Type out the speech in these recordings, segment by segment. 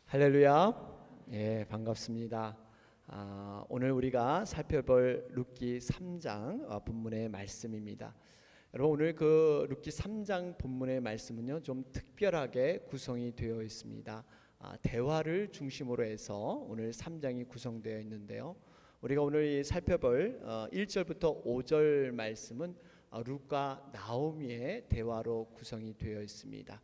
할렐루야. 반갑습니다. 오늘 우리가 살펴볼 룻기 3장 본문의 말씀입니다. 여러분, 오늘 그 룻기 3장 본문의 말씀은요, 좀 특별하게 구성이 되어 있습니다. 대화를 중심으로 해서 오늘 3장이 구성되어 있는데요. 우리가 오늘 살펴볼 1절부터 5절 말씀은 룻과 나오미의 대화로 구성이 되어 있습니다.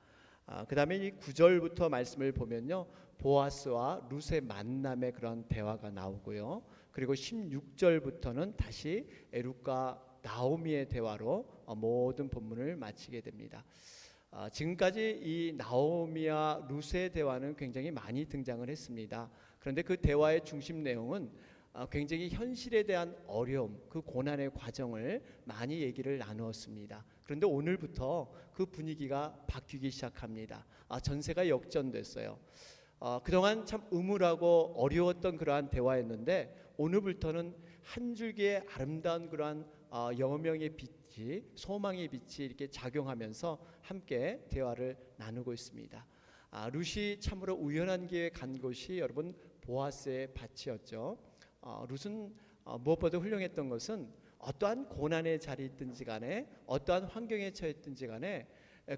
그 다음에 이 9절부터 말씀을 보면요, 보아스와 룻의 만남의 그런 대화가 나오고요. 그리고 16절부터는 다시 룻과 나오미의 대화로 모든 본문을 마치게 됩니다. 지금까지 이 나오미와 룻의 대화는 굉장히 많이 등장을 했습니다. 그런데 그 대화의 중심 내용은 굉장히 현실에 대한 어려움, 그 고난의 과정을 많이 얘기를 나누었습니다. 그런데 오늘부터 그 분위기가 바뀌기 시작합니다. 전세가 역전됐어요. 그동안 참 음울하고 어려웠던 그러한 대화였는데 오늘부터는 한 줄기의 아름다운 그러한 여명의 빛이, 소망의 빛이 이렇게 작용하면서 함께 대화를 나누고 있습니다. 룻이 참으로 우연한 기회에 간 곳이 여러분 보아스의 밭이었죠. 룻은 무엇보다 훌륭했던 것은 어떠한 고난의 자리에 있든지 간에 어떠한 환경에 처했든지 간에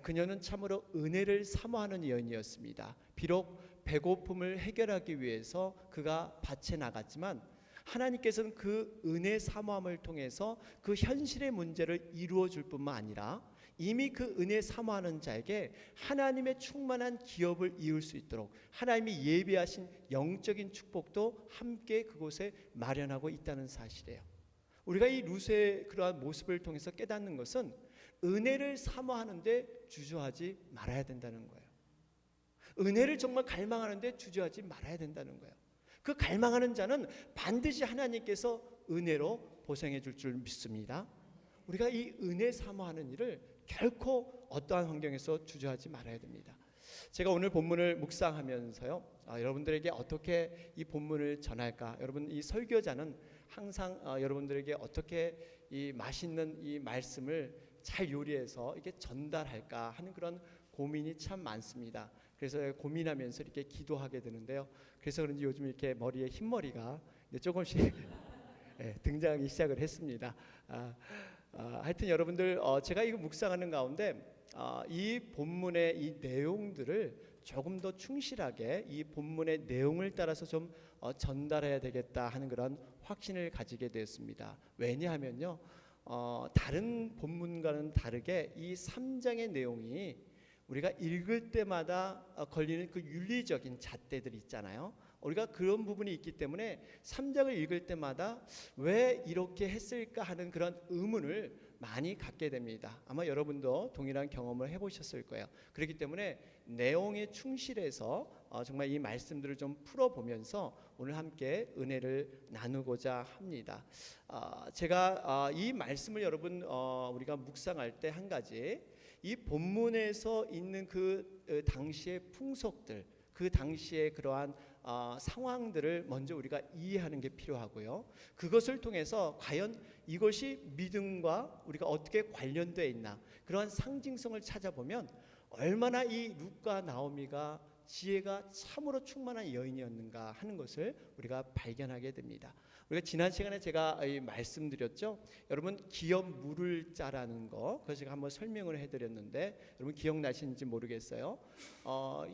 그녀는 참으로 은혜를 사모하는 여인이었습니다. 비록 배고픔을 해결하기 위해서 그가 밭에 나갔지만 하나님께서는 그 은혜 사모함을 통해서 그 현실의 문제를 이루어 줄 뿐만 아니라 이미 그 은혜 사모하는 자에게 하나님의 충만한 기업을 이룰 수 있도록 하나님이 예비하신 영적인 축복도 함께 그곳에 마련하고 있다는 사실이에요. 우리가 이 룻의 그러한 모습을 통해서 깨닫는 것은 은혜를 사모하는데 주저하지 말아야 된다는 거예요. 은혜를 정말 갈망하는데 주저하지 말아야 된다는 거예요. 그 갈망하는 자는 반드시 하나님께서 은혜로 보상해 줄 줄 믿습니다. 우리가 이 은혜 사모하는 일을 결코 어떠한 환경에서 주저하지 말아야 됩니다. 제가 오늘 본문을 묵상하면서요, 여러분들에게 어떻게 이 본문을 전할까? 여러분, 이 설교자는 항상 여러분들에게 어떻게 이 맛있는 이 말씀을 잘 요리해서 이렇게 전달할까 하는 그런 고민이 참 많습니다. 그래서 고민하면서 이렇게 기도하게 되는데요. 그래서 그런지 요즘 이렇게 머리에 흰머리가 조금씩 등장하기 시작을 했습니다. 하여튼 여러분들, 제가 이거 묵상하는 가운데 이 본문의 이 내용들을 조금 더 충실하게 이 본문의 내용을 따라서 좀 전달해야 되겠다 하는 그런 확신을 가지게 되었습니다. 왜냐하면요, 다른 본문과는 다르게 이 3장의 내용이 우리가 읽을 때마다 걸리는 그 윤리적인 잣대들이 있잖아요. 우리가 그런 부분이 있기 때문에 3장을 읽을 때마다 왜 이렇게 했을까 하는 그런 의문을 많이 갖게 됩니다. 아마 여러분도 동일한 경험을 해보셨을 거예요. 그렇기 때문에 내용에 충실해서 정말 이 말씀들을 좀 풀어보면서 오늘 함께 은혜를 나누고자 합니다. 제가 이 말씀을 여러분 우리가 묵상할 때 한 가지, 이 본문에서 있는 그 당시의 풍속들, 그 당시의 그러한 상황들을 먼저 우리가 이해하는 게 필요하고요. 그것을 통해서 과연 이것이 믿음과 우리가 어떻게 관련되어 있나, 그러한 상징성을 찾아보면 얼마나 이 룻과 나오미가 지혜가 참으로 충만한 여인이었는가 하는 것을 우리가 발견하게 됩니다. 우리가 지난 시간에 제가 말씀드렸죠. 여러분, 기업 물을 자라는 거, 그걸 제가 한번 설명을 해드렸는데 여러분 기억나시는지 모르겠어요.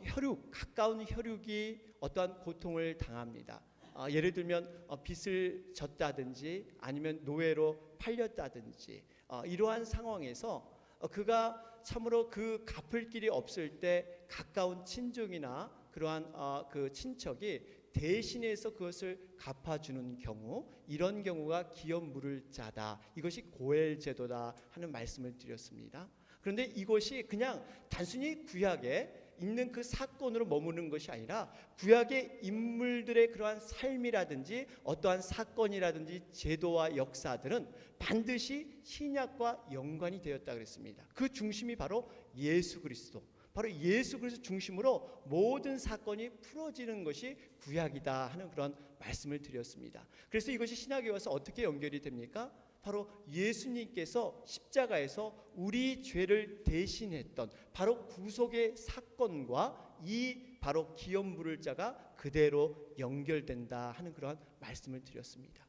혈육, 가까운 혈육이 어떠한 고통을 당합니다. 예를 들면 빚을 졌다든지 아니면 노예로 팔렸다든지 이러한 상황에서 그가 참으로 그 갚을 길이 없을 때 가까운 친족이나 그러한 그 친척이 대신해서 그것을 갚아주는 경우, 이런 경우가 기업 물을 자다, 이것이 고엘 제도다 하는 말씀을 드렸습니다. 그런데 이것이 그냥 단순히 구약에 있는 그 사건으로 머무는 것이 아니라 구약의 인물들의 그러한 삶이라든지 어떠한 사건이라든지 제도와 역사들은 반드시 신약과 연관이 되었다 그랬습니다. 그 중심이 바로 예수 그리스도, 바로 예수 그리스도 중심으로 모든 사건이 풀어지는 것이 구약이다 하는 그런 말씀을 드렸습니다. 그래서 이것이 신약에 와서 어떻게 연결이 됩니까? 바로 예수님께서 십자가에서 우리 죄를 대신했던 바로 구속의 사건과 이 바로 기업 물을 자가 그대로 연결된다 하는 그러한 말씀을 드렸습니다.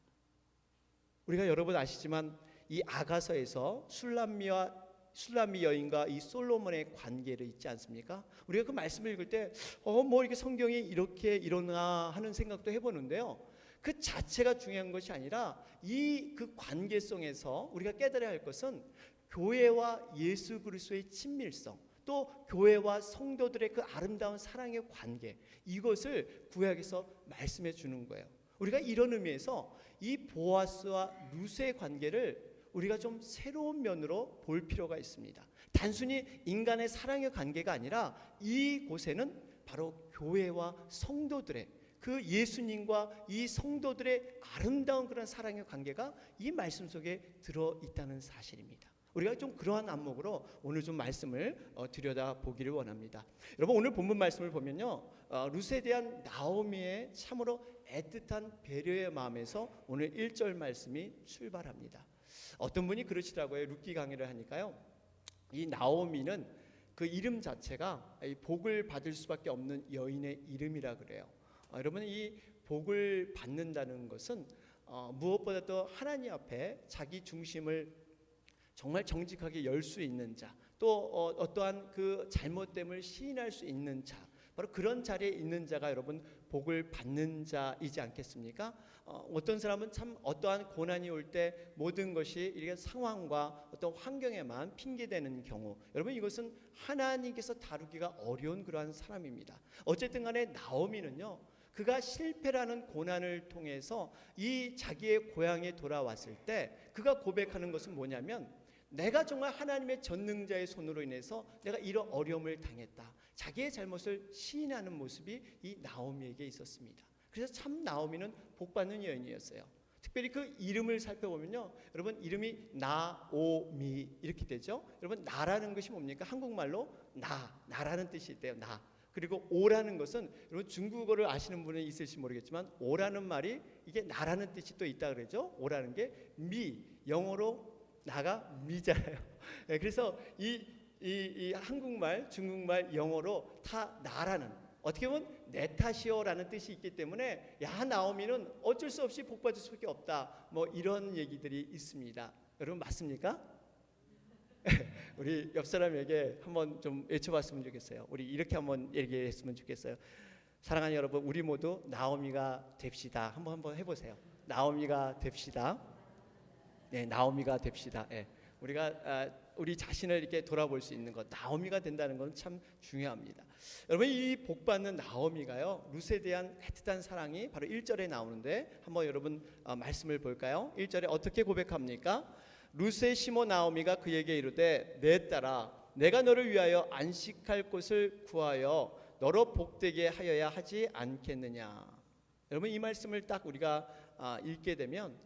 우리가 여러분 아시지만 이 아가서에서 술람미 여인과 이 솔로몬의 관계를 있지 않습니까? 우리가 그 말씀을 읽을 때 뭐 이렇게 성경이 이렇게 이러나 하는 생각도 해보는데요. 그 자체가 중요한 것이 아니라 이 그 관계성에서 우리가 깨달아야 할 것은 교회와 예수 그리스도의 친밀성, 또 교회와 성도들의 그 아름다운 사랑의 관계, 이것을 구약에서 말씀해 주는 거예요. 우리가 이런 의미에서 이 보아스와 룻의 관계를 우리가 좀 새로운 면으로 볼 필요가 있습니다. 단순히 인간의 사랑의 관계가 아니라 이곳에는 바로 교회와 성도들의 그 예수님과 이 성도들의 아름다운 그런 사랑의 관계가 이 말씀 속에 들어있다는 사실입니다. 우리가 좀 그러한 안목으로 오늘 좀 말씀을 들여다보기를 원합니다. 여러분, 오늘 본문 말씀을 보면요, 룻에 대한 나오미의 참으로 애틋한 배려의 마음에서 오늘 1절 말씀이 출발합니다. 어떤 분이 그러시더라고요. 룻기 강의를 하니까요, 이 나오미는 그 이름 자체가 복을 받을 수밖에 없는 여인의 이름이라 그래요. 여러분, 이 복을 받는다는 것은 무엇보다도 하나님 앞에 자기 중심을 정말 정직하게 열 수 있는 자, 또 어떠한 그 잘못됨을 시인할 수 있는 자, 바로 그런 자리에 있는 자가 여러분 복을 받는 자이지 않겠습니까? 어떤 사람은 참 어떠한 고난이 올 때 모든 것이 이렇게 상황과 어떤 환경에만 핑계대는 경우, 여러분 이것은 하나님께서 다루기가 어려운 그러한 사람입니다. 어쨌든 간에 나오미는요, 그가 실패라는 고난을 통해서 이 자기의 고향에 돌아왔을 때 그가 고백하는 것은 뭐냐면, 내가 정말 하나님의 전능자의 손으로 인해서 내가 이런 어려움을 당했다. 자기의 잘못을 시인하는 모습이 이 나오미에게 있었습니다. 그래서 참 나오미는 복받는 여인이었어요. 특별히 그 이름을 살펴보면요, 여러분 이름이 나오미 이렇게 되죠. 여러분 나라는 것이 뭡니까? 한국말로 나라는 뜻이 있대요. 나. 그리고 오라는 것은 여러분 중국어를 아시는 분은 있을지 모르겠지만 오라는 말이 이게 나라는 뜻이 또 있다 그러죠. 오라는 게 미, 영어로 나가 미잖아요. 그래서 이 한국말, 중국말, 영어로 다 나라는, 어떻게 보면 내 탓이요라는 뜻이 있기 때문에 야 나오미는 어쩔 수 없이 복받을 수밖에 없다, 뭐 이런 얘기들이 있습니다. 여러분 맞습니까? 우리 옆 사람에게 한번 좀 외쳐봤으면 좋겠어요. 우리 이렇게 한번 얘기했으면 좋겠어요. 사랑하는 여러분, 우리 모두 나오미가 됩시다. 한번 해보세요. 나오미가 됩시다. 네, 나오미가 됩시다. 네, 우리가 우리 자신을 이렇게 돌아볼 수 있는 것, 나오미가 된다는 건 참 중요합니다. 여러분, 이 복받는 나오미가요, 룻에 대한 애틋한 사랑이 바로 1절에 나오는데 한번 여러분 말씀을 볼까요? 1절에 어떻게 고백합니까? 룻의 시모 나오미가 그에게 이르되 내 딸아, 내가 너를 위하여 안식할 곳을 구하여 너로 복되게 하여야 하지 않겠느냐. 여러분, 이 말씀을 딱 우리가 읽게 되면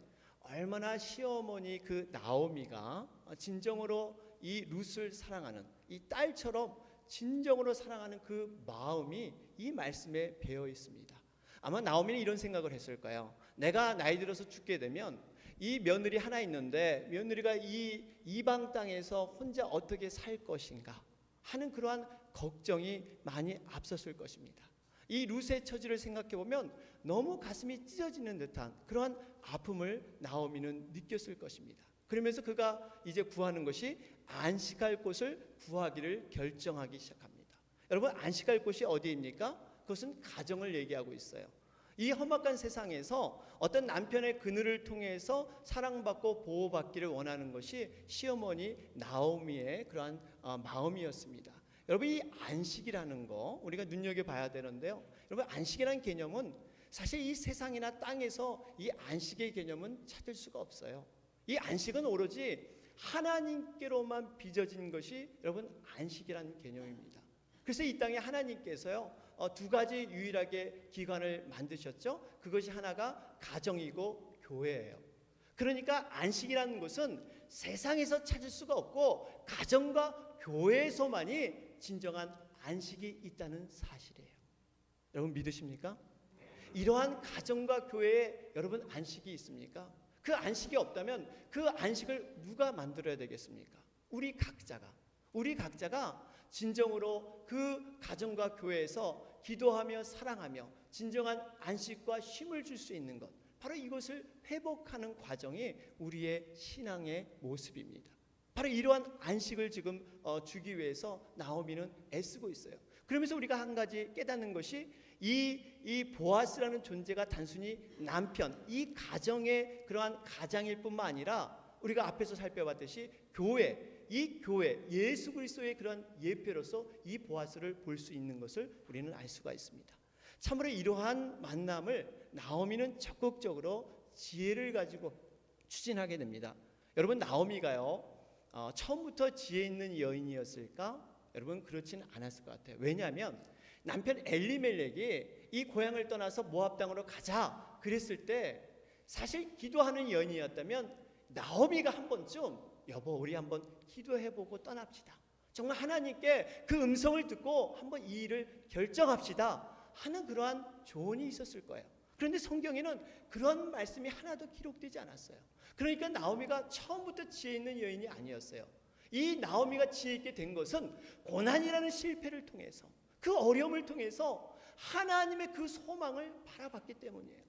얼마나 시어머니 그 나오미가 진정으로 이 룻을 사랑하는, 이 딸처럼 진정으로 사랑하는 그 마음이 이 말씀에 배어 있습니다. 아마 나오미는 이런 생각을 했을 거예요. 내가 나이 들어서 죽게 되면 이 며느리 하나 있는데 며느리가 이 이방 땅에서 혼자 어떻게 살 것인가 하는 그러한 걱정이 많이 앞섰을 것입니다. 이 룻의 처지를 생각해 보면 너무 가슴이 찢어지는 듯한 그러한 아픔을 나오미는 느꼈을 것입니다. 그러면서 그가 이제 구하는 것이 안식할 곳을 구하기를 결정하기 시작합니다. 여러분, 안식할 곳이 어디입니까? 그것은 가정을 얘기하고 있어요. 이 험악한 세상에서 어떤 남편의 그늘을 통해서 사랑받고 보호받기를 원하는 것이 시어머니 나오미의 그러한 마음이었습니다. 여러분, 이 안식이라는 거 우리가 눈여겨봐야 되는데요. 여러분, 안식이라는 개념은 사실 이 세상이나 땅에서 이 안식의 개념은 찾을 수가 없어요. 이 안식은 오로지 하나님께로만 빚어진 것이 여러분 안식이라는 개념입니다. 그래서 이 땅에 하나님께서요, 두 가지 유일하게 기관을 만드셨죠. 그것이 하나가 가정이고 교회예요. 그러니까 안식이라는 것은 세상에서 찾을 수가 없고 가정과 교회에서만이 진정한 안식이 있다는 사실이에요. 여러분 믿으십니까? 이러한 가정과 교회에 여러분 안식이 있습니까? 그 안식이 없다면 그 안식을 누가 만들어야 되겠습니까? 우리 각자가 진정으로 그 가정과 교회에서 기도하며 사랑하며 진정한 안식과 쉼을 줄 수 있는 것, 바로 이것을 회복하는 과정이 우리의 신앙의 모습입니다. 바로 이러한 안식을 지금 주기 위해서 나오미는 애쓰고 있어요. 그러면서 우리가 한 가지 깨닫는 것이 이 보아스라는 존재가 단순히 남편, 이 가정의 그러한 가장일 뿐만 아니라 우리가 앞에서 살펴봤듯이 교회, 이 교회, 예수 그리스도의 그런 예표로서 이 보아스를 볼 수 있는 것을 우리는 알 수가 있습니다. 참으로 이러한 만남을 나오미는 적극적으로 지혜를 가지고 추진하게 됩니다. 여러분, 나오미가요 처음부터 지혜 있는 여인이었을까? 여러분, 그렇지는 않았을 것 같아요. 왜냐하면 남편 엘리멜렉이 이 고향을 떠나서 모압 땅으로 가자 그랬을 때 사실 기도하는 여인이었다면 나오미가 한 번쯤 여보 우리 한번 기도해보고 떠납시다, 정말 하나님께 그 음성을 듣고 한번 이 일을 결정합시다 하는 그러한 조언이 있었을 거예요. 그런데 성경에는 그런 말씀이 하나도 기록되지 않았어요. 그러니까 나오미가 처음부터 지혜 있는 여인이 아니었어요. 이 나오미가 지혜 있게 된 것은 고난이라는 실패를 통해서, 그 어려움을 통해서 하나님의 그 소망을 바라봤기 때문이에요.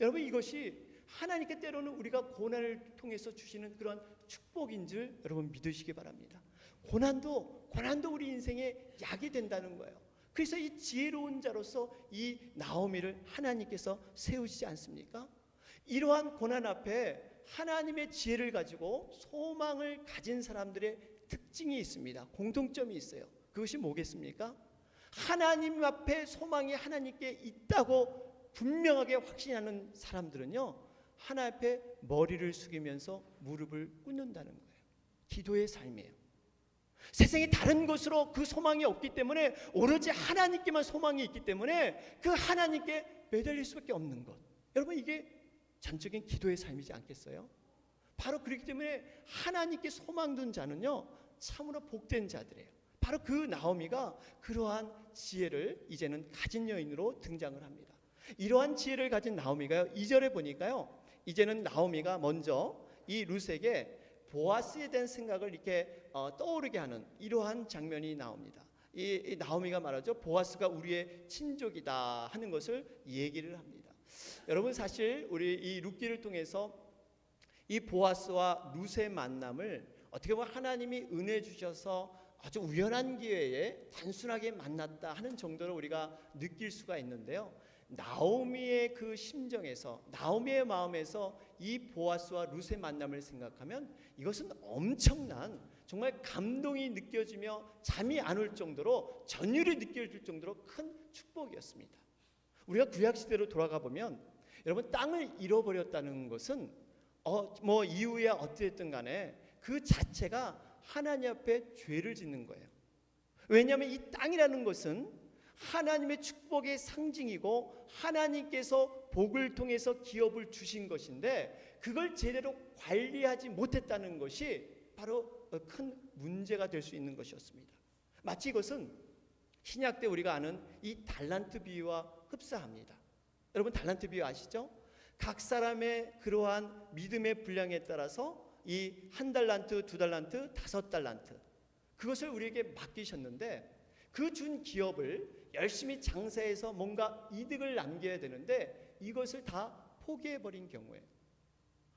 여러분, 이것이 하나님께 때로는 우리가 고난을 통해서 주시는 그런 축복인 줄 여러분 믿으시기 바랍니다. 고난도 우리 인생의 약이 된다는 거예요. 그래서 이 지혜로운 자로서 이 나오미를 하나님께서 세우시지 않습니까? 이러한 고난 앞에 하나님의 지혜를 가지고 소망을 가진 사람들의 특징이 있습니다. 공통점이 있어요. 그것이 뭐겠습니까? 하나님 앞에 소망이 하나님께 있다고 분명하게 확신하는 사람들은요, 하나님 앞에 머리를 숙이면서 무릎을 꿇는다는 거예요. 기도의 삶이에요. 세상에 다른 것으로 그 소망이 없기 때문에 오로지 하나님께만 소망이 있기 때문에 그 하나님께 매달릴 수밖에 없는 것, 여러분 이게 전적인 기도의 삶이지 않겠어요? 바로 그렇기 때문에 하나님께 소망 둔 자는요 참으로 복된 자들이에요. 바로 그 나오미가 그러한 지혜를 이제는 가진 여인으로 등장을 합니다. 이러한 지혜를 가진 나오미가요 2절에 보니까요 이제는 나오미가 먼저 이 룻에게 보아스에 대한 생각을 이렇게 떠오르게 하는 이러한 장면이 나옵니다. 이 나오미가 말하죠. 보아스가 우리의 친족이다 하는 것을 얘기를 합니다. 여러분, 사실 우리 이 룻기를 통해서 이 보아스와 룻의 만남을 어떻게 보면 하나님이 은혜 주셔서 아주 우연한 기회에 단순하게 만났다 하는 정도로 우리가 느낄 수가 있는데요. 나오미의 그 심정에서, 나오미의 마음에서 이 보아스와 룻의 만남을 생각하면 이것은 엄청난 정말 감동이 느껴지며 잠이 안 올 정도로 전율이 느껴질 정도로 큰 축복이었습니다. 우리가 구약시대로 돌아가 보면 여러분, 땅을 잃어버렸다는 것은 뭐 이후에 어찌됐든 간에 그 자체가 하나님 앞에 죄를 짓는 거예요. 왜냐하면 이 땅이라는 것은 하나님의 축복의 상징이고 하나님께서 복을 통해서 기업을 주신 것인데 그걸 제대로 관리하지 못했다는 것이 바로 큰 문제가 될 수 있는 것이었습니다. 마치 이것은 신약 때 우리가 아는 이 달란트 비유와 흡사합니다. 여러분, 달란트 비유 아시죠? 각 사람의 그러한 믿음의 분량에 따라서 이 1달란트, 2달란트, 5달란트 그것을 우리에게 맡기셨는데 그 준 기업을 열심히 장사해서 뭔가 이득을 남겨야 되는데 이것을 다 포기해버린 경우에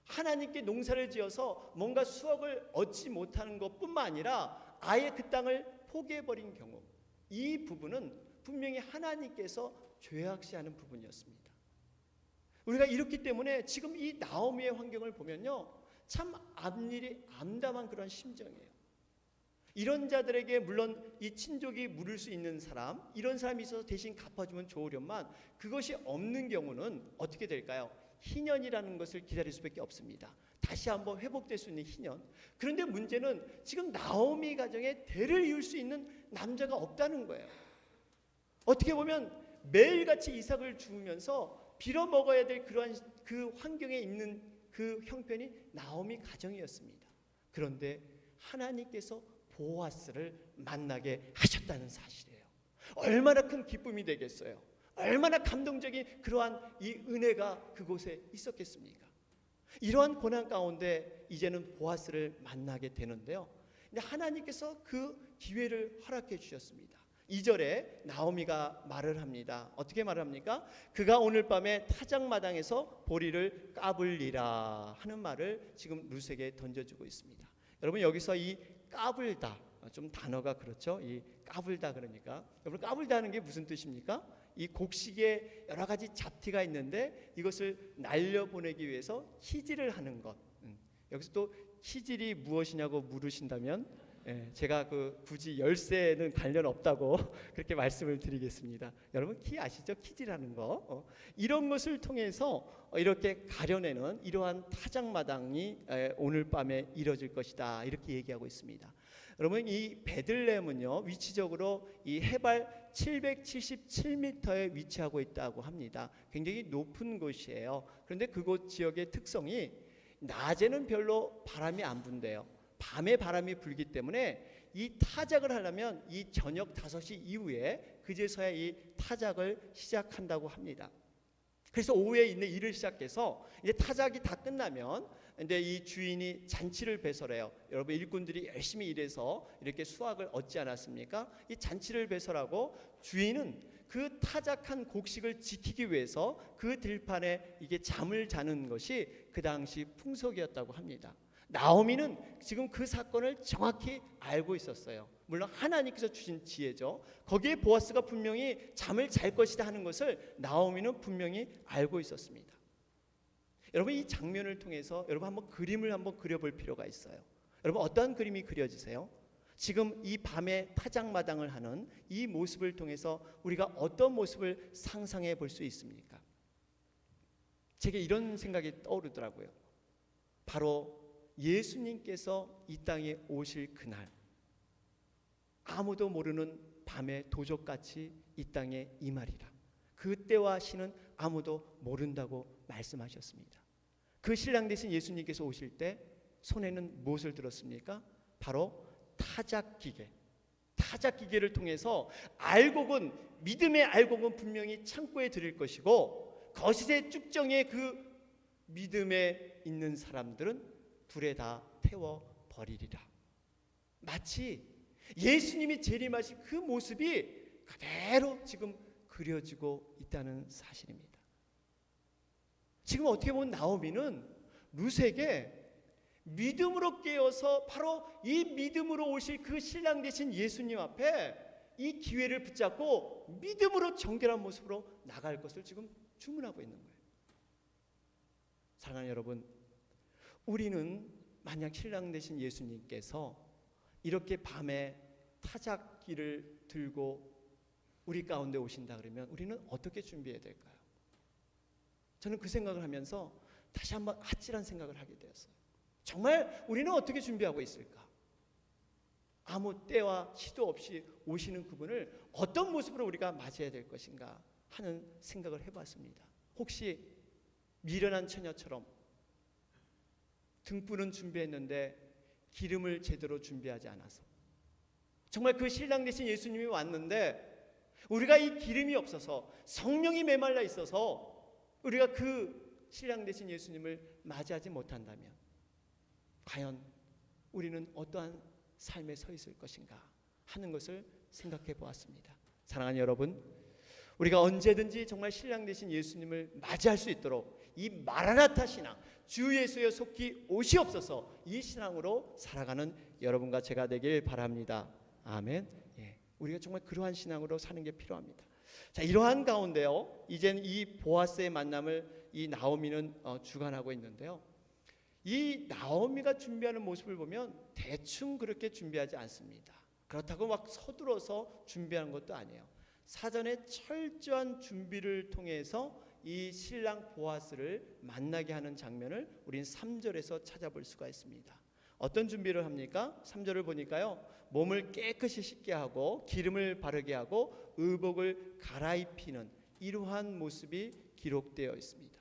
하나님께 농사를 지어서 뭔가 수확을 얻지 못하는 것뿐만 아니라 아예 그 땅을 포기해버린 경우, 이 부분은 분명히 하나님께서 죄악시하는 부분이었습니다. 우리가 이렇기 때문에 지금 이 나오미의 환경을 보면요 참 앞일이 암담한 그런 심정이에요. 이런 자들에게 물론 이 친족이 물을 수 있는 사람, 이런 사람이 있어서 대신 갚아주면 좋으련만 그것이 없는 경우는 어떻게 될까요? 희년이라는 것을 기다릴 수밖에 없습니다. 다시 한번 회복될 수 있는 희년. 그런데 문제는 지금 나오미 가정에 대를 이을 수 있는 남자가 없다는 거예요. 어떻게 보면 매일같이 이삭을 주우면서 빌어먹어야 될 그러한 그 환경에 있는 그 형편이 나오미 가정이었습니다. 그런데 하나님께서 보아스를 만나게 하셨다는 사실이에요. 얼마나 큰 기쁨이 되겠어요. 얼마나 감동적인 그러한 이 은혜가 그곳에 있었겠습니까? 이러한 고난 가운데 이제는 보아스를 만나게 되는데요. 근데 하나님께서 그 기회를 허락해 주셨습니다. 2절에 나오미가 말을 합니다. 어떻게 말을 합니까? 그가 오늘 밤에 타작마당에서 보리를 까불리라 하는 말을 지금 룻에게 던져주고 있습니다. 여러분, 여기서 이 까불다, 좀 단어가 그렇죠? 이 까불다, 그러니까 여러분, 까불다는 게 무슨 뜻입니까? 이 곡식에 여러 가지 잡티가 있는데 이것을 날려보내기 위해서 키질을 하는 것. 여기서 또 키질이 무엇이냐고 물으신다면 제가 굳이 열쇠는 관련 없다고 그렇게 말씀을 드리겠습니다. 여러분, 키 아시죠? 키질하는 거. 이런 것을 통해서 이렇게 가려내는 이러한 타작마당이 오늘 밤에 이뤄질 것이다, 이렇게 얘기하고 있습니다. 여러분, 이 베들레헴은요, 위치적으로 이 해발 777m에 위치하고 있다고 합니다. 굉장히 높은 곳이에요. 그런데 그곳 지역의 특성이 낮에는 별로 바람이 안 분대요. 밤에 바람이 불기 때문에 이 타작을 하려면 이 저녁 5시 이후에 그제서야 이 타작을 시작한다고 합니다. 그래서 오후에 있는 일을 시작해서 이제 타작이 다 끝나면 근데 이 주인이 잔치를 배설해요. 여러분, 일꾼들이 열심히 일해서 이렇게 수확을 얻지 않았습니까? 이 잔치를 배설하고 주인은 그 타작한 곡식을 지키기 위해서 그 들판에 이게 잠을 자는 것이 그 당시 풍속이었다고 합니다. 나오미는 지금 그 사건을 정확히 알고 있었어요. 물론 하나님께서 주신 지혜죠. 거기에 보아스가 분명히 잠을 잘 것이다 하는 것을 나오미는 분명히 알고 있었습니다. 여러분, 이 장면을 통해서 여러분 한번 그림을 한번 그려볼 필요가 있어요. 여러분, 어떤 그림이 그려지세요? 지금 이 밤에 타작마당을 하는 이 모습을 통해서 우리가 어떤 모습을 상상해 볼 수 있습니까? 제게 이런 생각이 떠오르더라고요. 바로 예수님께서 이 땅에 오실 그날, 아무도 모르는 밤의 도적같이 이 땅에 임하리라. 그때와 시는 아무도 모른다고 말씀하셨습니다. 그 신랑 되신 예수님께서 오실 때 손에는 무엇을 들었습니까? 바로 타작기계. 타작기계를 통해서 알곡은, 믿음의 알곡은 분명히 창고에 들일 것이고 거짓의 쭉정의 그 믿음에 있는 사람들은 불에 다 태워 버리리라. 마치 예수님이 재림하신 그 모습이 그대로 지금 그려지고 있다는 사실입니다. 지금 어떻게 보면 나오미는 룻에게 믿음으로 깨어서 바로 이 믿음으로 오실 그 신랑 되신 예수님 앞에 이 기회를 붙잡고 믿음으로 정결한 모습으로 나갈 것을 지금 주문하고 있는 거예요. 사랑하는 여러분, 우리는 만약 신랑 되신 예수님께서 이렇게 밤에 타작기를 들고 우리 가운데 오신다 그러면 우리는 어떻게 준비해야 될까요? 저는 그 생각을 하면서 다시 한번 아찔한 생각을 하게 되었어요. 정말 우리는 어떻게 준비하고 있을까? 아무 때와 시도 없이 오시는 그분을 어떤 모습으로 우리가 맞이해야 될 것인가 하는 생각을 해봤습니다. 혹시 미련한 처녀처럼 등불은 준비했는데 기름을 제대로 준비하지 않아서, 정말 그 신랑 되신 예수님이 왔는데 우리가 이 기름이 없어서 성령이 메말라 있어서 우리가 그 신랑 되신 예수님을 맞이하지 못한다면 과연 우리는 어떠한 삶에 서 있을 것인가 하는 것을 생각해 보았습니다. 사랑하는 여러분, 우리가 언제든지 정말 신랑 되신 예수님을 맞이할 수 있도록 이 마라나타 신앙, 주 예수여 속히 오시옵소서, 이 신앙으로 살아가는 여러분과 제가 되길 바랍니다. 아멘. 우리가 정말 그러한 신앙으로 사는 게 필요합니다. 자, 이러한 가운데요, 이제는 이 보아스의 만남을 이 나오미는 주관하고 있는데요, 이 나오미가 준비하는 모습을 보면 대충 그렇게 준비하지 않습니다. 그렇다고 막 서둘러서 준비하는 것도 아니에요. 사전에 철저한 준비를 통해서 이 신랑 보아스를 만나게 하는 장면을 우린 3절에서 찾아볼 수가 있습니다. 어떤 준비를 합니까? 3절을 보니까요, 몸을 깨끗이 씻게 하고 기름을 바르게 하고 의복을 갈아입히는 이러한 모습이 기록되어 있습니다.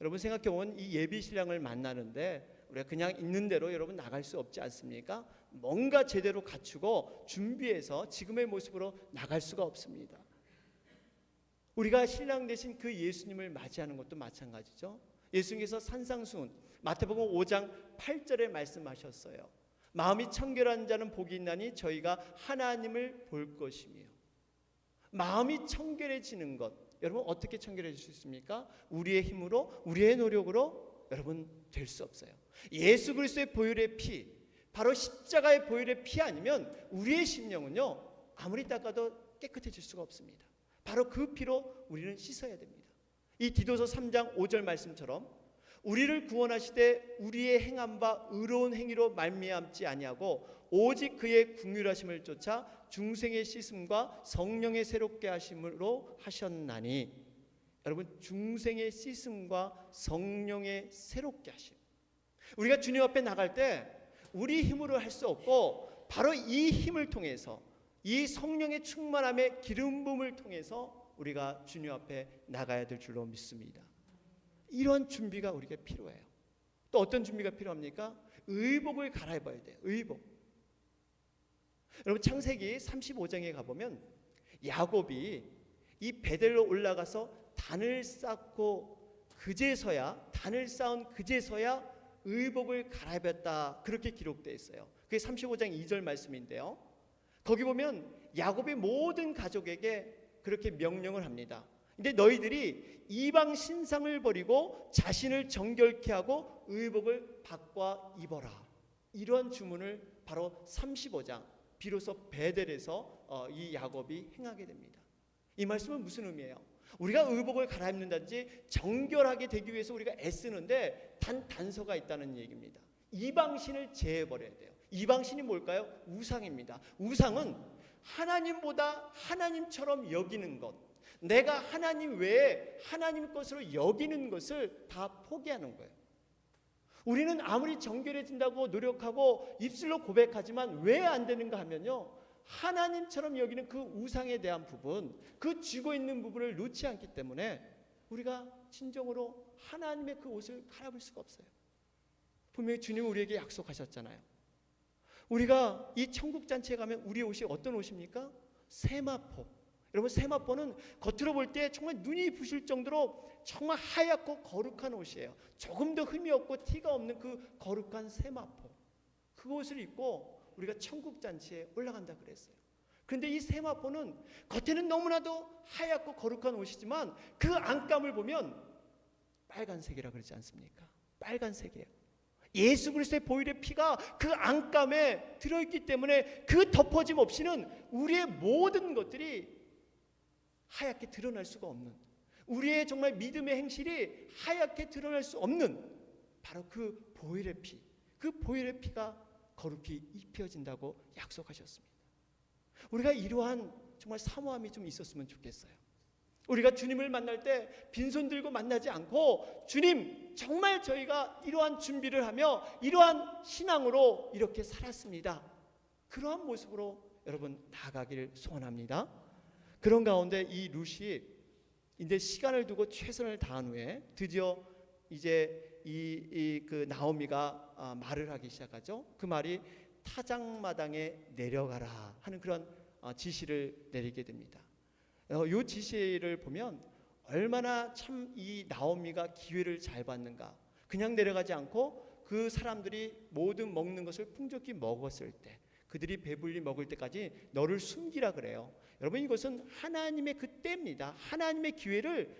여러분, 생각해보면 이 예비 신랑을 만나는데 우리가 그냥 있는 대로 여러분 나갈 수 없지 않습니까? 뭔가 제대로 갖추고 준비해서 지금의 모습으로 나갈 수가 없습니다. 우리가 신랑 되신 그 예수님을 맞이하는 것도 마찬가지죠. 예수님께서 산상수훈 마태복음 5장 8절에 말씀하셨어요. 마음이 청결한 자는 복이 있나니 저희가 하나님을 볼 것이며, 마음이 청결해지는 것, 여러분 어떻게 청결해질 수 있습니까? 우리의 힘으로, 우리의 노력으로 여러분 될 수 없어요. 예수 그리스도의 보혈의 피, 바로 십자가의 보혈의 피 아니면 우리의 심령은요 아무리 닦아도 깨끗해질 수가 없습니다. 바로 그 피로 우리는 씻어야 됩니다. 이 디도서 3장 5절 말씀처럼 우리를 구원하시되 우리의 행함과 의로운 행위로 말미암지 아니하고 오직 그의 긍휼하심을 쫓아 중생의 씻음과 성령의 새롭게 하심으로 하셨나니. 여러분, 중생의 씻음과 성령의 새롭게 하심, 우리가 주님 앞에 나갈 때 우리 힘으로 할 수 없고 바로 이 힘을 통해서, 이 성령의 충만함의 기름 부음을 통해서 우리가 주님 앞에 나가야 될 줄로 믿습니다. 이런 준비가 우리가 필요해요. 또 어떤 준비가 필요합니까? 의복을 갈아입어야 돼요. 의복. 여러분, 창세기 35장에 가보면 야곱이 이 베델로 올라가서 단을 쌓고 단을 쌓은 그제서야 의복을 갈아입었다, 그렇게 기록되어 있어요. 그게 35장 2절 말씀인데요, 거기 보면 야곱의 모든 가족에게 그렇게 명령을 합니다. 근데 너희들이 이방 신상을 버리고 자신을 정결케 하고 의복을 바꿔 입어라, 이런 주문을 바로 35장 비로소 베델에서 이 야곱이 행하게 됩니다. 이 말씀은 무슨 의미예요? 우리가 의복을 갈아입는다든지 정결하게 되기 위해서 우리가 애쓰는데 단서가 있다는 얘기입니다. 이방신을 제해버려야 돼요. 이방신이 뭘까요? 우상입니다. 우상은 하나님보다 하나님처럼 여기는 것, 내가 하나님 외에 하나님 것으로 여기는 것을 다 포기하는 거예요. 우리는 아무리 정결해진다고 노력하고 입술로 고백하지만 왜 안 되는가 하면요, 하나님처럼 여기는 그 우상에 대한 부분, 그 쥐고 있는 부분을 놓지 않기 때문에 우리가 진정으로 하나님의 그 옷을 갈아입을 수가 없어요. 분명히 주님은 우리에게 약속하셨잖아요. 우리가 이 천국잔치에 가면 우리 옷이 어떤 옷입니까? 세마포. 여러분, 세마포는 겉으로 볼 때 정말 눈이 부실 정도로 정말 하얗고 거룩한 옷이에요. 조금 더 흠이 없고 티가 없는 그 거룩한 세마포, 그 옷을 입고 우리가 천국잔치에 올라간다 그랬어요. 그런데 이 세마포는 겉에는 너무나도 하얗고 거룩한 옷이지만 그 안감을 보면 빨간색이라 그러지 않습니까? 빨간색이에요. 예수 그리스도의 보혈의 피가 그 안감에 들어있기 때문에 그 덮어짐 없이는 우리의 모든 것들이 하얗게 드러날 수가 없는, 우리의 정말 믿음의 행실이 하얗게 드러날 수 없는 바로 그 보혈의 피, 그 보혈의 피가 거룩히 입혀진다고 약속하셨습니다. 우리가 이러한 정말 사모함이 좀 있었으면 좋겠어요. 우리가 주님을 만날 때 빈손 들고 만나지 않고, 주님 정말 저희가 이러한 준비를 하며 이러한 신앙으로 이렇게 살았습니다, 그러한 모습으로 여러분 나아가기를 소원합니다. 그런 가운데 이 룻이 이제 시간을 두고 최선을 다한 후에 드디어 이제 그 나오미가 말을 하기 시작하죠. 그 말이 타작마당에 내려가라 하는 그런 지시를 내리게 됩니다. 이 지시를 보면 얼마나 참 이 나오미가 기회를 잘 받는가. 그냥 내려가지 않고 그 사람들이 모든 먹는 것을 풍족히 먹었을 때, 그들이 배불리 먹을 때까지 너를 숨기라 그래요. 여러분, 이것은 하나님의 그 때입니다. 하나님의 기회를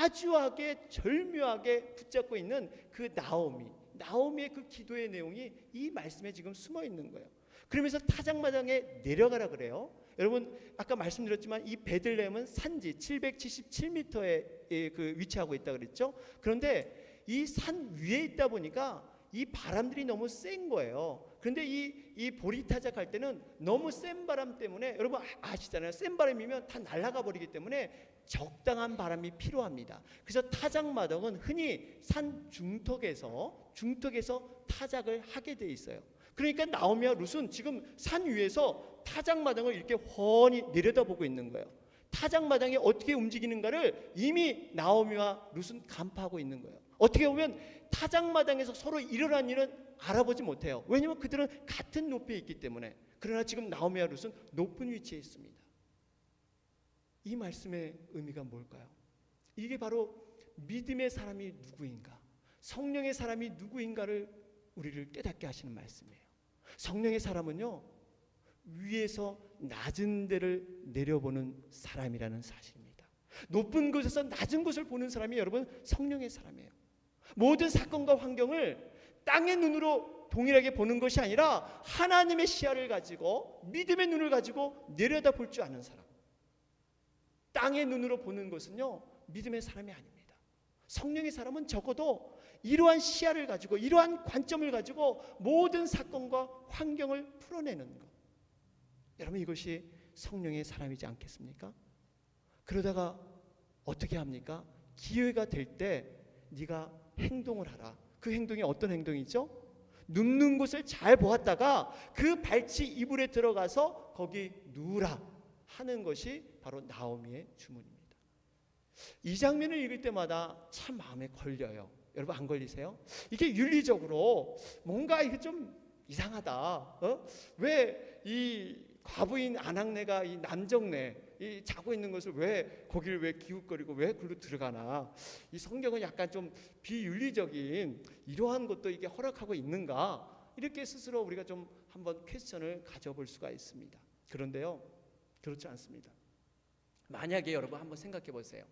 아주하게 절묘하게 붙잡고 있는 그 나오미의 그 기도의 내용이 이 말씀에 지금 숨어 있는 거예요. 그러면서 타작마당에 내려가라 그래요. 여러분, 아까 말씀드렸지만 이 베들레헴은 산지 777m에 그 위치하고 있다 그랬죠. 그런데 이 산 위에 있다 보니까 이 바람들이 너무 센 거예요. 그런데 이 보리타작 할 때는 너무 센 바람 때문에, 여러분 아시잖아요, 센 바람이면 다 날아가 버리기 때문에 적당한 바람이 필요합니다. 그래서 타작마당은 흔히 산 중턱에서 타작을 하게 돼 있어요. 그러니까 나오미와 룻은 지금 산 위에서 타작마당을 이렇게 훤히 내려다보고 있는 거예요. 타작마당이 어떻게 움직이는가를 이미 나오미와 룻은 간파하고 있는 거예요. 어떻게 보면 타작마당에서 서로 일어난 일은 알아보지 못해요. 왜냐하면 그들은 같은 높이에 있기 때문에. 그러나 지금 나오미와 룻은 높은 위치에 있습니다. 이 말씀의 의미가 뭘까요? 이게 바로 믿음의 사람이 누구인가, 성령의 사람이 누구인가를 우리를 깨닫게 하시는 말씀이에요. 성령의 사람은요, 위에서 낮은 데를 내려보는 사람이라는 사실입니다. 높은 곳에서 낮은 곳을 보는 사람이 여러분 성령의 사람이에요. 모든 사건과 환경을 땅의 눈으로 동일하게 보는 것이 아니라 하나님의 시야를 가지고 믿음의 눈을 가지고 내려다볼 줄 아는 사람. 땅의 눈으로 보는 것은요 믿음의 사람이 아닙니다. 성령의 사람은 적어도 이러한 시야를 가지고 이러한 관점을 가지고 모든 사건과 환경을 풀어내는 것. 여러분 이것이 성령의 사람이지 않겠습니까? 그러다가 어떻게 합니까? 기회가 될 때 네가 행동을 하라. 그 행동이 어떤 행동이죠? 눕는 곳을 잘 보았다가 그 발치 이불에 들어가서 거기 누우라 하는 것이 바로 나오미의 주문입니다. 이 장면을 읽을 때마다 참 마음에 걸려요. 여러분 안 걸리세요? 이게 윤리적으로 뭔가 이게 좀 이상하다. 왜 이 과부인 아낙네가 이 남정네 이 자고 있는 것을 왜 거기를 왜 기웃거리고 왜 글로 들어가나? 이 성경은 약간 좀 비윤리적인 이러한 것도 이게 허락하고 있는가? 이렇게 스스로 우리가 좀 한번 퀘스천을 가져볼 수가 있습니다. 그런데요, 그렇지 않습니다. 만약에 여러분 한번 생각해 보세요.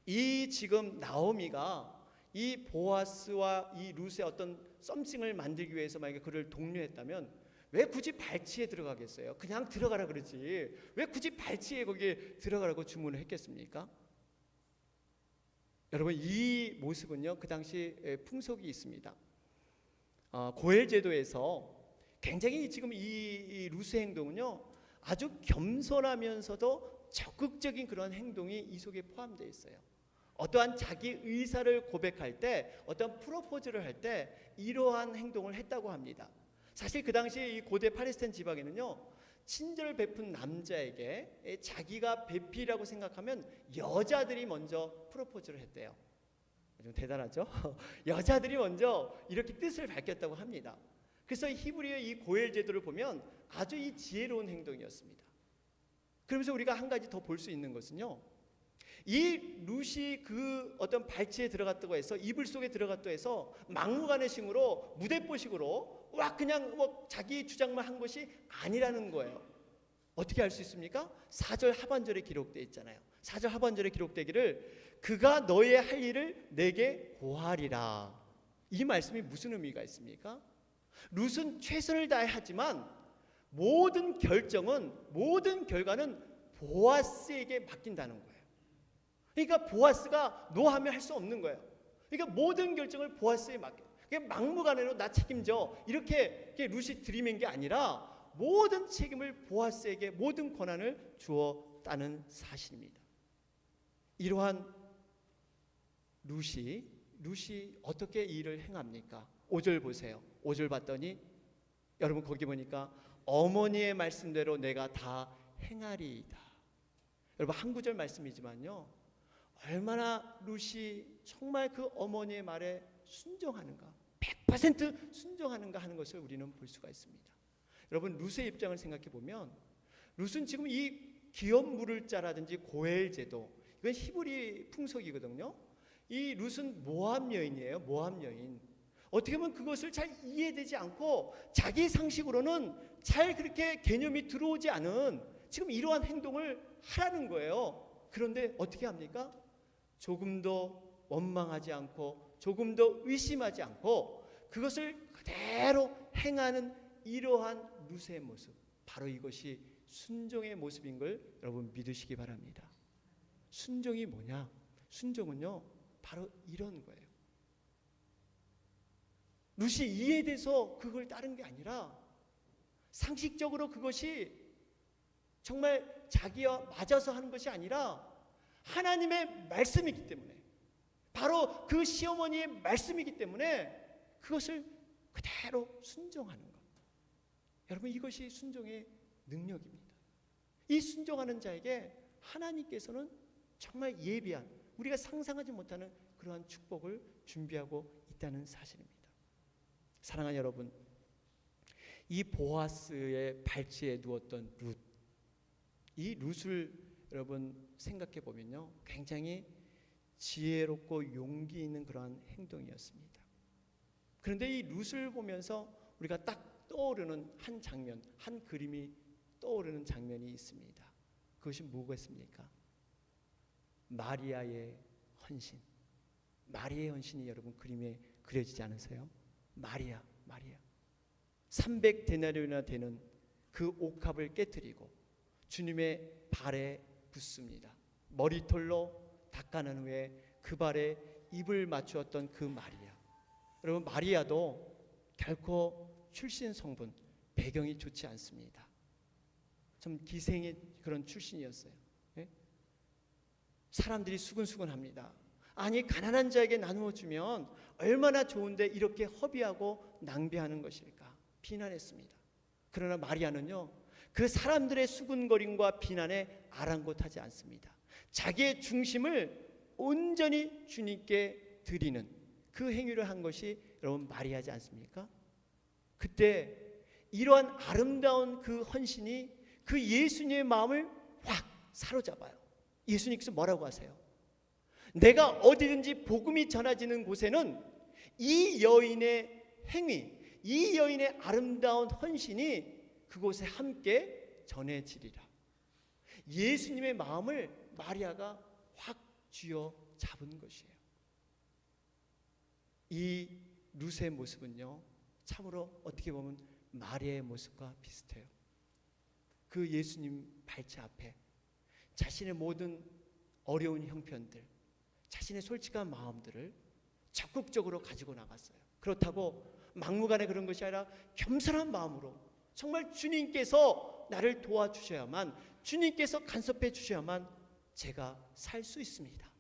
이 지금 나오미가 이 보아스와 이 룻의 어떤 썸씽을 만들기 위해서 만약에 그를 독려했다면 왜 굳이 발치에 들어가겠어요? 그냥 들어가라 그러지 왜 굳이 발치에 거기에 들어가라고 주문을 했겠습니까? 여러분 이 모습은요 그 당시 풍속이 있습니다. 고엘 제도에서 굉장히 지금 이 룻의 행동은요 아주 겸손하면서도 적극적인 그런 행동이 이 속에 포함되어 있어요. 어떠한 자기 의사를 고백할 때 어떤 프로포즈를 할 때 이러한 행동을 했다고 합니다. 사실 그 당시 이 고대 팔레스타인 지방에는요 친절을 베푼 남자에게 자기가 배필이라고 생각하면 여자들이 먼저 프로포즈를 했대요. 좀 대단하죠? 여자들이 먼저 이렇게 뜻을 밝혔다고 합니다. 그래서 히브리의 이 고엘 제도를 보면 아주 이 지혜로운 행동이었습니다. 그러면서 우리가 한 가지 더 볼 수 있는 것은요 이 룻이 그 어떤 발치에 들어갔다고 해서 이불 속에 들어갔다고 해서 막무가내식으로 무대뽀식으로 와 그냥 뭐 자기 주장만 한 것이 아니라는 거예요. 어떻게 알 수 있습니까? 4절 하반절에 기록되어 있잖아요. 4절 하반절에 기록되기를 그가 너의 할 일을 내게 고하리라. 이 말씀이 무슨 의미가 있습니까? 룻은 최선을 다하지만 모든 결정은 모든 결과는 보아스에게 맡긴다는 거예요. 그러니까 보아스가 노하면 할 수 없는 거예요. 그러니까 모든 결정을 보아스에 맡겨. 막무가내로 나 책임져 이렇게 룻이 들이맨 게 아니라 모든 책임을 보아스에게 모든 권한을 주었다는 사실입니다. 이러한 룻이 어떻게 이 일을 행합니까? 5절 보세요. 5절 봤더니 여러분 거기 보니까 어머니의 말씀대로 내가 다 행하리이다. 여러분 한 구절 말씀이지만요 얼마나 룻이 정말 그 어머니의 말에 순종하는가 100% 순종하는가 하는 것을 우리는 볼 수가 있습니다. 여러분 룻의 입장을 생각해 보면 룻은 지금 이 기업 물을 자라든지 고엘 제도 이건 히브리 풍속이거든요. 이 룻은 모압 여인이에요. 모압 여인. 어떻게 보면 그것을 잘 이해되지 않고 자기 상식으로는 잘 그렇게 개념이 들어오지 않은 지금 이러한 행동을 하라는 거예요. 그런데 어떻게 합니까? 조금 더 원망하지 않고 조금 더 의심하지 않고 그것을 그대로 행하는 이러한 룻의 모습, 바로 이것이 순종의 모습인 걸 여러분 믿으시기 바랍니다. 순종이 뭐냐? 순종은요 바로 이런 거예요. 룻이 이해돼서 그걸 따른 게 아니라 상식적으로 그것이 정말 자기와 맞아서 하는 것이 아니라 하나님의 말씀이기 때문에 바로 그 시어머니의 말씀이기 때문에 그것을 그대로 순종하는 것. 여러분 이것이 순종의 능력입니다. 이 순종하는 자에게 하나님께서는 정말 예비한 우리가 상상하지 못하는 그러한 축복을 준비하고 있다는 사실입니다. 사랑하는 여러분, 이 보아스의 발치에 누웠던 룻, 이 룻을 여러분 생각해 보면요 굉장히 지혜롭고 용기 있는 그러한 행동이었습니다. 그런데 이 룻을 보면서 우리가 딱 떠오르는 한 장면, 한 그림이 떠오르는 장면이 있습니다. 그것이 뭐겠습니까? 마리아의 헌신. 마리아의 헌신이 여러분 그림에 그려지지 않으세요? 마리아. 300데나리온이나 되는 그 옥합을 깨뜨리고 주님의 발에 붓습니다. 머리털로 닦아낸 후에 그 발에 입을 맞추었던 그 마리아. 여러분, 마리아도 결코 출신 성분 배경이 좋지 않습니다. 좀 기생의 그런 출신이었어요. 예? 사람들이 수근수근합니다. 아니, 가난한 자에게 나누어 주면 얼마나 좋은데 이렇게 허비하고 낭비하는 것일까 비난했습니다. 그러나 마리아는요, 그 사람들의 수군거림과 비난에 아랑곳하지 않습니다. 자기의 중심을 온전히 주님께 드리는 그 행위를 한 것이 여러분 마리아지 않습니까? 그때 이러한 아름다운 그 헌신이 그 예수님의 마음을 확 사로잡아요. 예수님께서 뭐라고 하세요? 내가 어디든지 복음이 전해지는 곳에는 이 여인의 행위, 이 여인의 아름다운 헌신이 그곳에 함께 전해지리라. 예수님의 마음을 마리아가 확 쥐어 잡은 것이에요. 이 룻의 모습은요, 참으로 어떻게 보면 마리아의 모습과 비슷해요. 그 예수님 발치 앞에 자신의 모든 어려운 형편들, 자신의 솔직한 마음들을 적극적으로 가지고 나갔어요. 그렇다고 막무가내 그런 것이 아니라 겸손한 마음으로 정말 주님께서 나를 도와주셔야만, 주님께서 간섭해 주셔야만 제가 살 수 있습니다.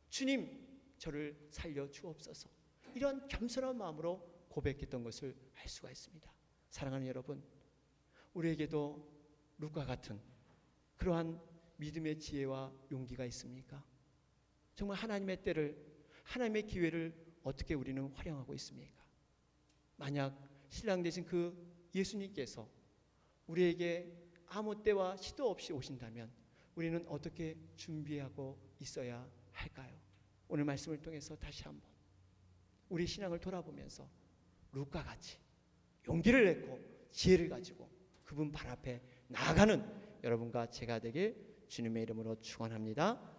주님, 저를 살려 주옵소서. 이런 겸손한 마음으로 고백했던 것을 알 수가 있습니다. 사랑하는 여러분, 우리에게도 룻과 같은 그러한 믿음의 지혜와 용기가 있습니까? 정말 하나님의 때를, 하나님의 기회를 어떻게 우리는 활용하고 있습니까? 만약 신랑 되신 그 예수님께서 우리에게 아무 때와 시도 없이 오신다면 우리는 어떻게 준비하고 있어야 할까요? 오늘 말씀을 통해서 다시 한번 우리 신앙을 돌아보면서 룻과 같이 용기를 내고 지혜를 가지고 그분 발 앞에 나아가는 여러분과 제가 되길 주님의 이름으로 축원합니다.